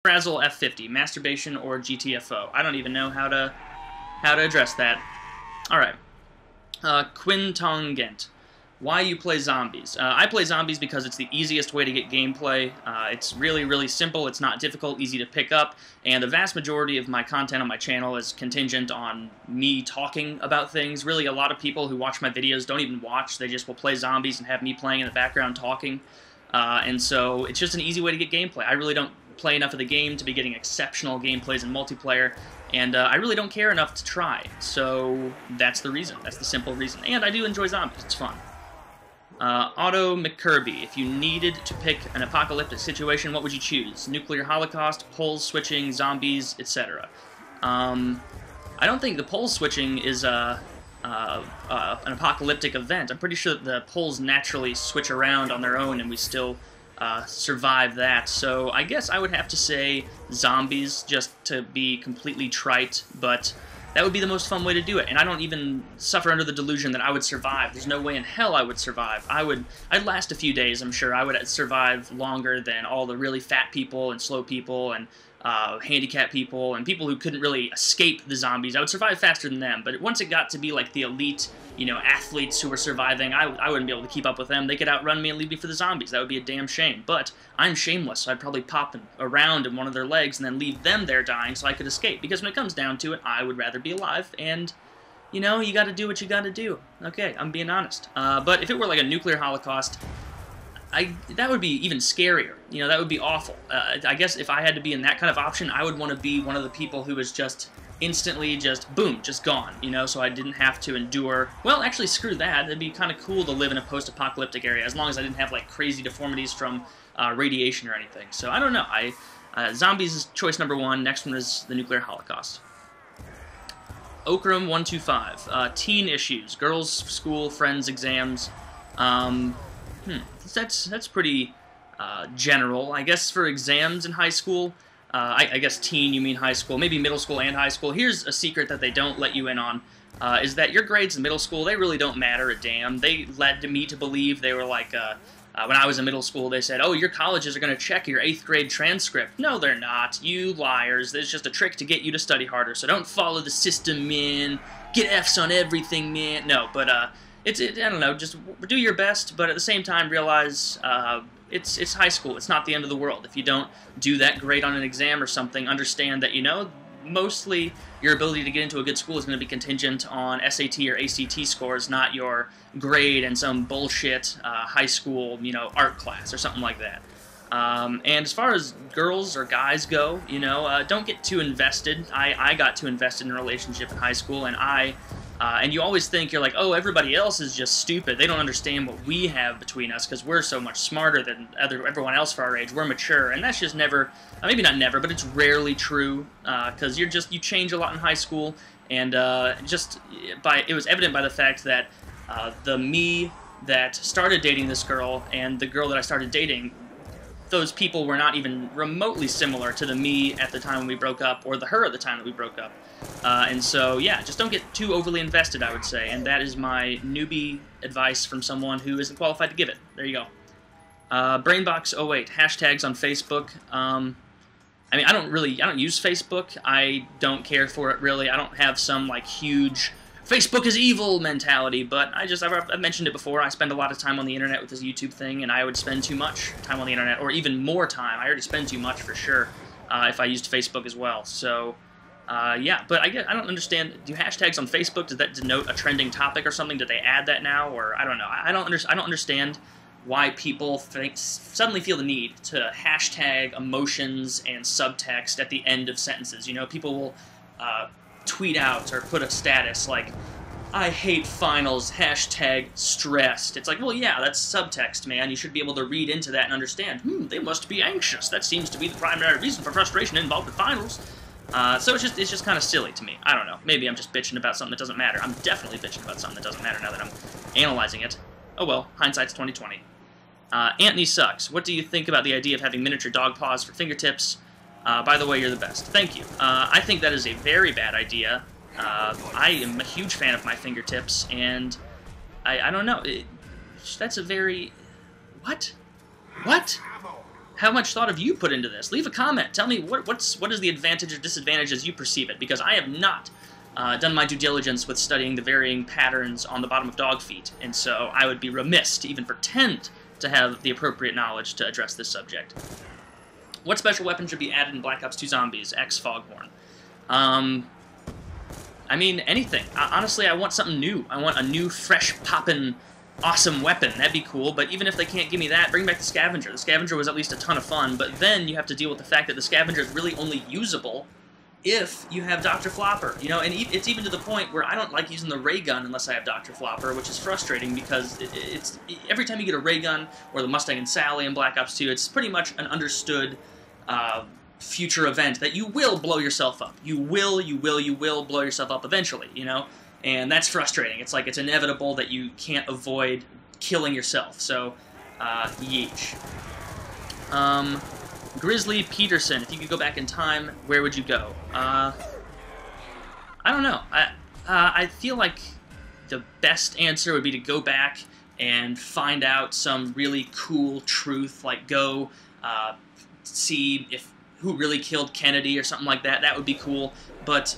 Frazzle F50, masturbation or GTFO. I don't even know how to address that. Alright. Quintongent. Why you play zombies? I play zombies because it's the easiest way to get gameplay. It's really, really simple. It's not difficult, easy to pick up, and the vast majority of my content on my channel is contingent on me talking about things. Really, a lot of people who watch my videos don't even watch. They just will play zombies and have me playing in the background talking. And so it's just an easy way to get gameplay. I really don't play enough of the game to be getting exceptional gameplays in multiplayer, and I really don't care enough to try. So that's the reason. That's the simple reason. And I do enjoy zombies. It's fun. Otto McKirby, if you needed to pick an apocalyptic situation, what would you choose? Nuclear holocaust, poles switching, zombies, etc. I don't think the pole switching is an apocalyptic event. I'm pretty sure that the poles naturally switch around on their own and we still survive that. So I guess I would have to say zombies, just to be completely trite, but that would be the most fun way to do it, and I don't even suffer under the delusion that I would survive. There's no way in hell I would survive. I'd last a few days, I'm sure. I would survive longer than all the really fat people and slow people and handicapped people and people who couldn't really escape the zombies. I would survive faster than them, but once it got to be like the elite, you know, athletes who were surviving, I wouldn't be able to keep up with them. They could outrun me and leave me for the zombies. That would be a damn shame. But I'm shameless, so I'd probably pop around in one of their legs and then leave them there dying so I could escape. Because when it comes down to it, I would rather be alive, and, you know, you gotta do what you gotta do. Okay, I'm being honest. But if it were like a nuclear holocaust, that would be even scarier. You know, that would be awful. I guess if I had to be in that kind of option, I would want to be one of the people who was just instantly just, boom, just gone, you know, so I didn't have to endure. Well, actually, screw that. It'd be kind of cool to live in a post-apocalyptic area, as long as I didn't have, like, crazy deformities from radiation or anything. So, I don't know. Zombies is choice number one. Next one is the nuclear holocaust. Okram125. Teen issues. Girls, school, friends, exams. That's pretty general. I guess for exams in high school, I guess teen, you mean high school, maybe middle school and high school. Here's a secret that they don't let you in on, is that your grades in middle school, they really don't matter a damn. They led me to believe, they were like, when I was in middle school, they said, oh, your colleges are going to check your 8th grade transcript. No, they're not. You liars. It's just a trick to get you to study harder, so don't follow the system, man. Get Fs on everything, man. No, but, I don't know, just do your best, but at the same time realize it's high school. It's not the end of the world. If you don't do that great on an exam or something, understand that, you know, mostly your ability to get into a good school is going to be contingent on SAT or ACT scores, not your grade in some bullshit high school, you know, art class or something like that. And as far as girls or guys go, you know, don't get too invested. I got too invested in a relationship in high school, and and you always think, you're like, oh, everybody else is just stupid. They don't understand what we have between us because we're so much smarter than everyone else for our age. We're mature, and that's just never, maybe not never, but it's rarely true because you change a lot in high school, and it was evident by the fact that the me that started dating this girl and the girl that I started dating, those people were not even remotely similar to the me at the time when we broke up or the her at the time that we broke up. And so, yeah, just don't get too overly invested, I would say, and that is my newbie advice from someone who isn't qualified to give it. There you go. Brainbox08, hashtags on Facebook. I mean, I don't use Facebook. I don't care for it, really. I don't have some, like, huge Facebook is evil mentality, but I've mentioned it before. I spend a lot of time on the internet with this YouTube thing, and I would spend too much time on the internet, or even more time. I already spend too much for sure if I used Facebook as well. So, yeah, but I don't understand. Do hashtags on Facebook, does that denote a trending topic or something? Did they add that now, or I don't know. I don't understand why people suddenly feel the need to hashtag emotions and subtext at the end of sentences. You know, people will tweet out or put a status like, I hate finals, hashtag stressed. It's like, well, yeah, that's subtext, man. You should be able to read into that and understand, they must be anxious. That seems to be the primary reason for frustration involved with finals. So it's just kind of silly to me. I don't know. Maybe I'm just bitching about something that doesn't matter. I'm definitely bitching about something that doesn't matter now that I'm analyzing it. Oh well, hindsight's 20/20. Anthony Sucks. What do you think about the idea of having miniature dog paws for fingertips? By the way, you're the best. Thank you. I think that is a very bad idea. I am a huge fan of my fingertips, and I don't know. That's a very... What? What? how much thought have you put into this? Leave a comment. Tell me what is the advantage or disadvantage as you perceive it, because I have not done my due diligence with studying the varying patterns on the bottom of dog feet, and so I would be remiss to even pretend to have the appropriate knowledge to address this subject. What special weapon should be added in Black Ops 2 Zombies X Foghorn? I mean, anything. Honestly, I want something new. I want a new, fresh, poppin', awesome weapon. That'd be cool, but even if they can't give me that, bring back the Scavenger. The Scavenger was at least a ton of fun, but then you have to deal with the fact that the Scavenger is really only usable if you have Dr. Flopper, you know, and it's even to the point where I don't like using the ray gun unless I have Dr. Flopper, which is frustrating because it's every time you get a ray gun, or the Mustang and Sally in Black Ops 2, it's pretty much an understood future event that you will blow yourself up. You will blow yourself up eventually, you know? And that's frustrating. It's like it's inevitable that you can't avoid killing yourself. So, yeesh. Grizzly Peterson, if you could go back in time, where would you go? I don't know. I feel like the best answer would be to go back and find out some really cool truth, like go see who really killed Kennedy or something like that. That would be cool, but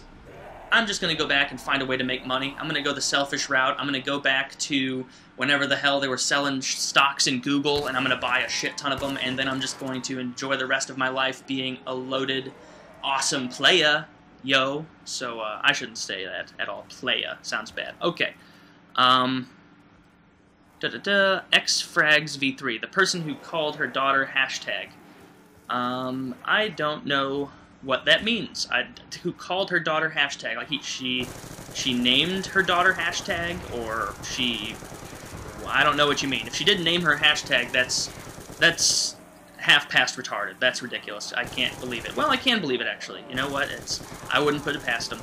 I'm just going to go back and find a way to make money. I'm going to go the selfish route. I'm going to go back to whenever the hell they were selling stocks in Google, and I'm going to buy a shit ton of them, and then I'm just going to enjoy the rest of my life being a loaded, awesome playa, yo. So I shouldn't say that at all. Playa sounds bad. Okay. Xfrags V3, the person who called her daughter hashtag. I don't know what that means. Who called her daughter hashtag? Like she named her daughter hashtag, or she... Well, I don't know what you mean. If she didn't name her hashtag, that's half past retarded. That's ridiculous. I can't believe it. Well, I can believe it, actually. You know what? I wouldn't put it past him.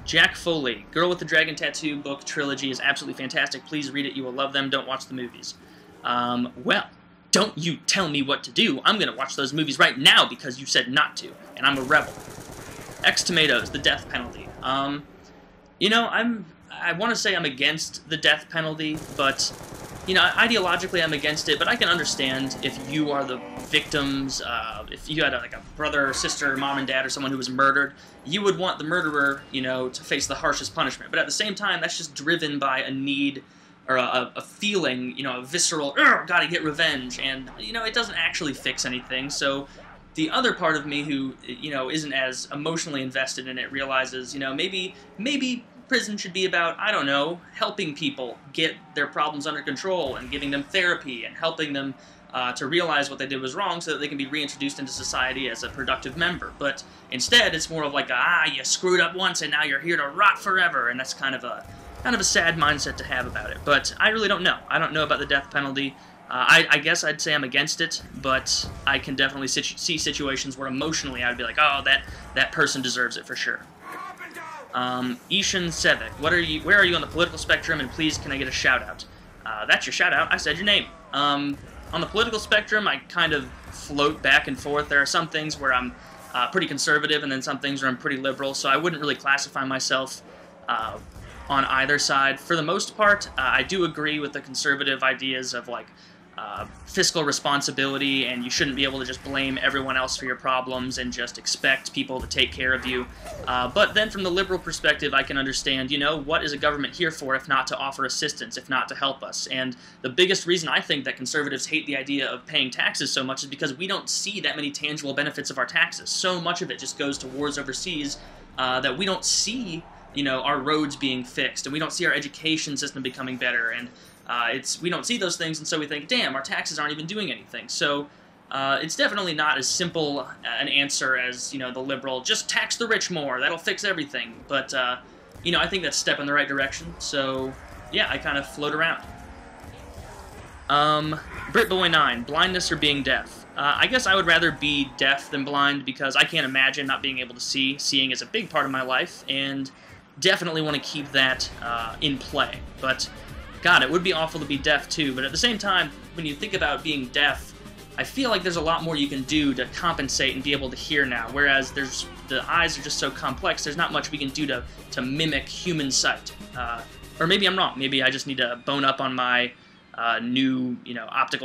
Jack Foley, Girl with the Dragon Tattoo book trilogy is absolutely fantastic. Please read it. You will love them. Don't watch the movies. Well, don't you tell me what to do. I'm going to watch those movies right now because you said not to, and I'm a rebel. X Tomatoes, the death penalty. You know, I want to say I'm against the death penalty, but, you know, ideologically I'm against it, but I can understand if you are the victims, if you had like a brother or sister, mom and dad, or someone who was murdered, you would want the murderer, you know, to face the harshest punishment. But at the same time, that's just driven by a need, or a feeling, you know, a visceral, gotta get revenge, and, you know, it doesn't actually fix anything. So the other part of me who, you know, isn't as emotionally invested in it realizes, you know, maybe prison should be about, I don't know, helping people get their problems under control and giving them therapy and helping them to realize what they did was wrong so that they can be reintroduced into society as a productive member. But instead, it's more of like, you screwed up once and now you're here to rot forever, and that's kind of a sad mindset to have about it. But I really don't know. I don't know about the death penalty. I guess I'd say I'm against it, but I can definitely see situations where emotionally I'd be like, oh, that person deserves it for sure. Ishan Sevik, where are you on the political spectrum, and please can I get a shout out? That's your shout out. I said your name. On the political spectrum, I kind of float back and forth. There are some things where I'm pretty conservative, and then some things where I'm pretty liberal, so I wouldn't really classify myself on either side. For the most part, I do agree with the conservative ideas of, like, fiscal responsibility, and you shouldn't be able to just blame everyone else for your problems and just expect people to take care of you. But then from the liberal perspective, I can understand, you know, what is a government here for if not to offer assistance, if not to help us? And the biggest reason I think that conservatives hate the idea of paying taxes so much is because we don't see that many tangible benefits of our taxes. So much of it just goes to wars overseas that we don't see, you know, our roads being fixed, and we don't see our education system becoming better, and we don't see those things, and so we think, damn, our taxes aren't even doing anything. So it's definitely not as simple an answer as, you know, the liberal, just tax the rich more, that'll fix everything. But, you know, I think that's a step in the right direction, so, yeah, I kind of float around. Britboy9, blindness or being deaf? I guess I would rather be deaf than blind, because I can't imagine not being able to see. Seeing is a big part of my life, and definitely want to keep that in play. But God, it would be awful to be deaf too, but at the same time, when you think about being deaf, I feel like there's a lot more you can do to compensate and be able to hear now, whereas the eyes are just so complex, there's not much we can do to mimic human sight. Or maybe I'm wrong, maybe I just need to bone up on my new, you know, optical